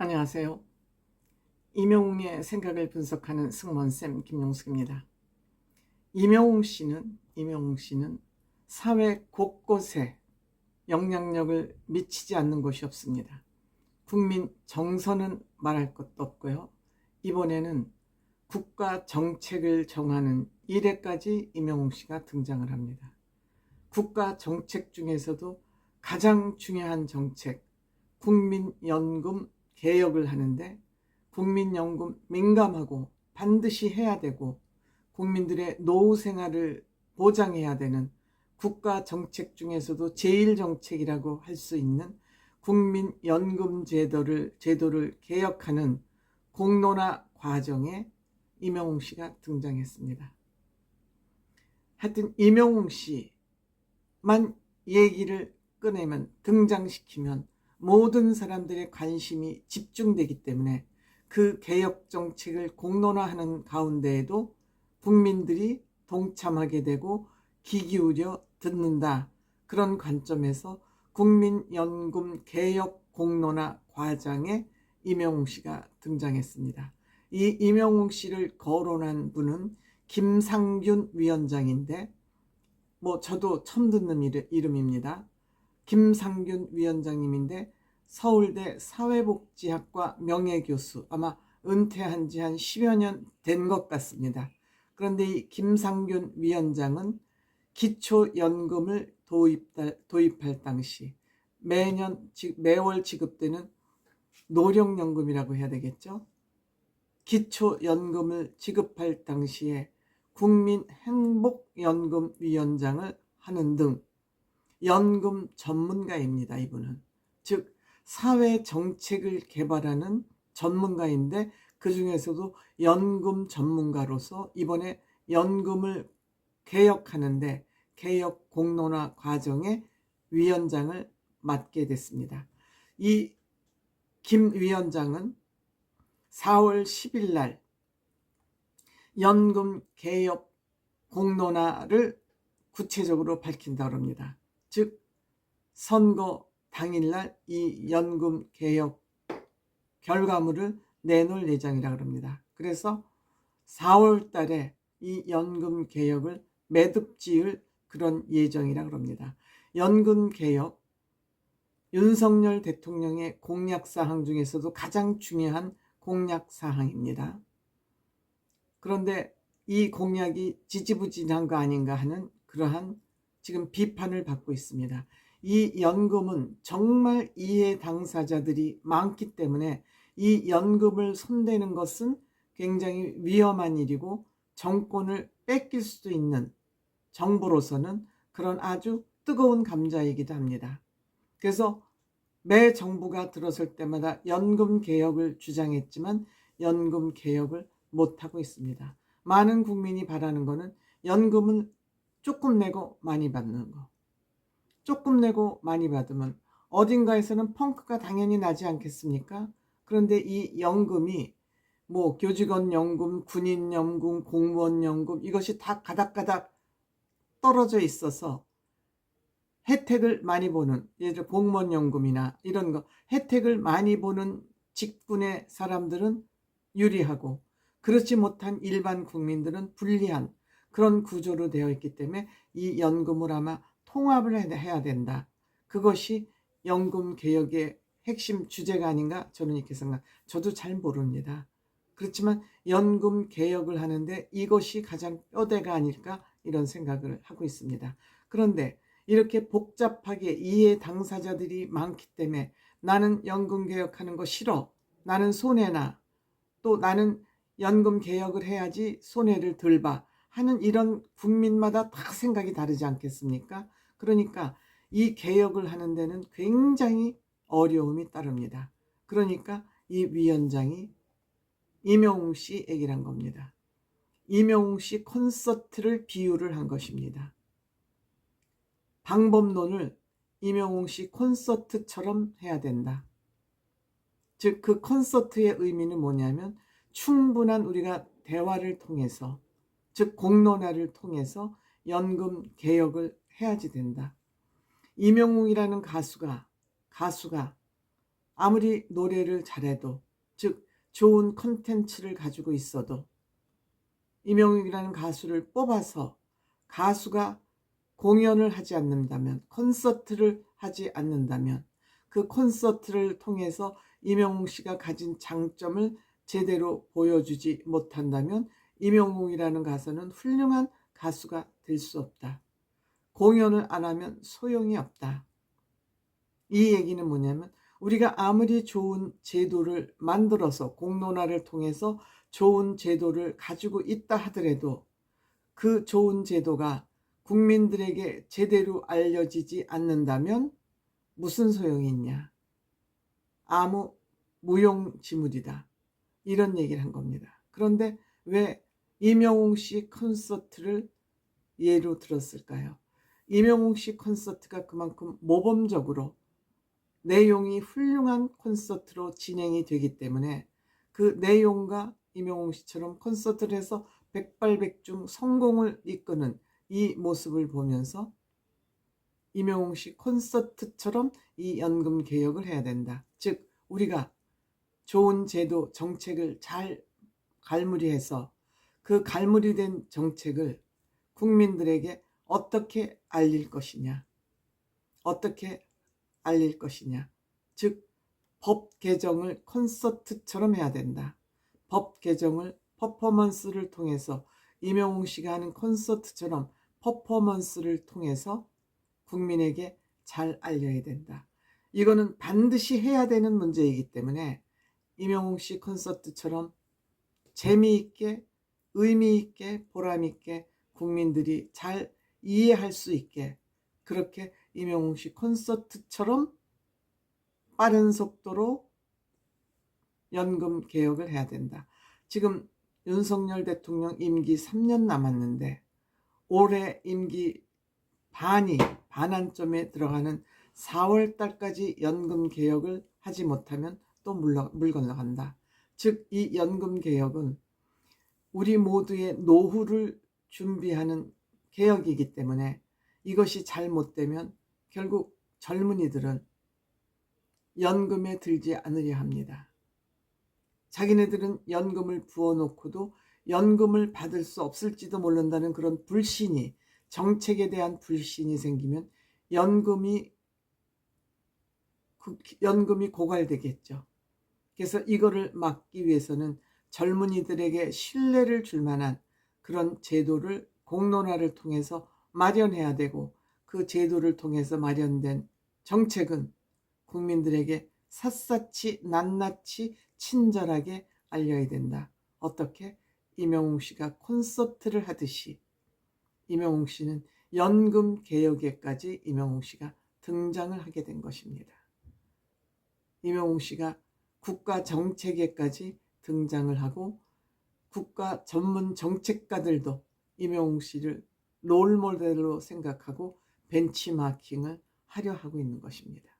안녕하세요. 임영웅의 생각을 분석하는 승무원쌤 김용숙입니다. 임영웅 씨는 사회 곳곳에 영향력을 미치지 않는 곳이 없습니다. 국민 정서는 말할 것도 없고요. 이번에는 국가 정책을 정하는 이래까지 임영웅 씨가 등장을 합니다. 국가 정책 중에서도 가장 중요한 정책, 국민연금 개혁을 하는데 국민연금 민감하고 반드시 해야 되고 국민들의 노후 생활을 보장해야 되는 국가 정책 중에서도 제일 정책이라고 할 수 있는 국민연금 제도를 개혁하는 공론화 과정에 임영웅 씨가 등장했습니다. 하여튼 임영웅 씨만 얘기를 꺼내면, 등장시키면 모든 사람들의 관심이 집중되기 때문에 그 개혁 정책을 공론화하는 가운데에도 국민들이 동참하게 되고 귀 기울여 듣는다. 그런 관점에서 국민연금 개혁 공론화 과정에 임영웅 씨가 등장했습니다. 이 임영웅 씨를 거론한 분은 김상균 위원장인데 저도 처음 듣는 이름입니다. 김상균 위원장님인데 서울대 사회복지학과 명예교수, 아마 은퇴한 지 한 10여 년 된 것 같습니다. 그런데 이 김상균 위원장은 기초연금을 도입할 당시 매월 지급되는 노령연금이라고 해야 되겠죠. 기초연금을 지급할 당시에 국민행복연금위원장을 하는 등 연금 전문가입니다. 이분은 즉 사회정책을 개발하는 전문가인데 그 중에서도 연금 전문가로서 이번에 연금을 개혁하는데 개혁 공론화 과정의 위원장을 맡게 됐습니다. 이 김 위원장은 4월 10일 날 연금 개혁 공론화를 구체적으로 밝힌다고 합니다. 즉 선거 당일날 이 연금 개혁 결과물을 내놓을 예정이라고 합니다. 그래서 4월 달에 이 연금 개혁을 매듭지을 그런 예정이라고 합니다. 연금 개혁, 윤석열 대통령의 공약사항 중에서도 가장 중요한 공약사항입니다. 그런데 이 공약이 지지부진한 거 아닌가 하는 그러한 지금 비판을 받고 있습니다. 이 연금은 정말 이해 당사자들이 많기 때문에 이 연금을 손대는 것은 굉장히 위험한 일이고 정권을 뺏길 수도 있는, 정부로서는 그런 아주 뜨거운 감자이기도 합니다. 그래서 매 정부가 들어설 때마다 연금 개혁을 주장했지만 연금 개혁을 못하고 있습니다. 많은 국민이 바라는 거는 연금은 조금 내고 많이 받는 거. 조금 내고 많이 받으면 어딘가에서는 펑크가 당연히 나지 않겠습니까? 그런데 이 연금이 교직원 연금, 군인 연금, 공무원 연금, 이것이 다 가닥가닥 떨어져 있어서 혜택을 많이 보는, 예를 들어 공무원 연금이나 이런 거 혜택을 많이 보는 직군의 사람들은 유리하고 그렇지 못한 일반 국민들은 불리한 그런 구조로 되어 있기 때문에 이 연금을 아마 통합을 해야 된다. 그것이 연금 개혁의 핵심 주제가 아닌가 저는 이렇게 저도 잘 모릅니다. 그렇지만 연금 개혁을 하는데 이것이 가장 뼈대가 아닐까 이런 생각을 하고 있습니다. 그런데 이렇게 복잡하게 이해 당사자들이 많기 때문에 나는 연금 개혁하는 거 싫어, 나는 손해나, 또 나는 연금 개혁을 해야지 손해를 덜 봐 하는 이런 국민마다 다 생각이 다르지 않겠습니까? 그러니까 이 개혁을 하는 데는 굉장히 어려움이 따릅니다. 그러니까 이 위원장이 임영웅 씨 얘기를 한 겁니다. 임영웅 씨 콘서트를 비유를 한 것입니다. 방법론을 임영웅 씨 콘서트처럼 해야 된다. 즉 그 콘서트의 의미는 뭐냐면 충분한 우리가 대화를 통해서, 즉 공론화를 통해서 연금 개혁을 해야지 된다. 임영웅이라는 가수가 아무리 노래를 잘해도, 즉 좋은 컨텐츠를 가지고 있어도 이명웅이라는 가수를 뽑아서 가수가 공연을 하지 않는다면, 콘서트를 하지 않는다면, 그 콘서트를 통해서 이명웅 씨가 가진 장점을 제대로 보여주지 못한다면 이명웅이라는 가수는 훌륭한 가수가 될 수 없다. 공연을 안 하면 소용이 없다. 이 얘기는 뭐냐면, 우리가 아무리 좋은 제도를 만들어서 공론화를 통해서 좋은 제도를 가지고 있다 하더라도 그 좋은 제도가 국민들에게 제대로 알려지지 않는다면 무슨 소용이 있냐. 아무 무용지물이다. 이런 얘기를 한 겁니다. 그런데 왜 이명웅 씨 콘서트를 예로 들었을까요? 이명웅 씨 콘서트가 그만큼 모범적으로 내용이 훌륭한 콘서트로 진행이 되기 때문에 그 내용과 이명웅 씨처럼 콘서트를 해서 백발백중 성공을 이끄는 이 모습을 보면서 이명웅 씨 콘서트처럼 이 연금 개혁을 해야 된다. 즉 우리가 좋은 제도 정책을 잘 갈무리해서 그 갈무리된 정책을 국민들에게 어떻게 알릴 것이냐, 어떻게 알릴 것이냐. 즉 법 개정을 콘서트처럼 해야 된다. 법 개정을 퍼포먼스를 통해서 이명웅 씨가 하는 콘서트처럼 퍼포먼스를 통해서 국민에게 잘 알려야 된다. 이거는 반드시 해야 되는 문제이기 때문에 이명웅 씨 콘서트처럼 재미있게, 의미있게, 보람있게 국민들이 잘 이해할 수 있게 그렇게 이명웅 씨 콘서트처럼 빠른 속도로 연금 개혁을 해야 된다. 지금 윤석열 대통령 임기 3년 남았는데 올해 임기 반환점에 들어가는 4월 달까지 연금 개혁을 하지 못하면 또 물 건너간다. 즉 이 연금 개혁은 우리 모두의 노후를 준비하는 개혁이기 때문에 이것이 잘못되면 결국 젊은이들은 연금에 들지 않으려 합니다. 자기네들은 연금을 부어놓고도 연금을 받을 수 없을지도 모른다는 그런 불신이, 정책에 대한 불신이 생기면 연금이 고갈되겠죠. 그래서 이거를 막기 위해서는 젊은이들에게 신뢰를 줄 만한 그런 제도를 공론화를 통해서 마련해야 되고, 그 제도를 통해서 마련된 정책은 국민들에게 샅샅이 낱낱이 친절하게 알려야 된다. 어떻게? 이명웅 씨가 콘서트를 하듯이 이명웅 씨는 연금 개혁에까지 이명웅 씨가 등장을 하게 된 것입니다. 이명웅 씨가 국가 정책에까지 등장을 하고 국가 전문 정책가들도 이명웅 씨를 롤모델로 생각하고 벤치마킹을 하려 하고 있는 것입니다.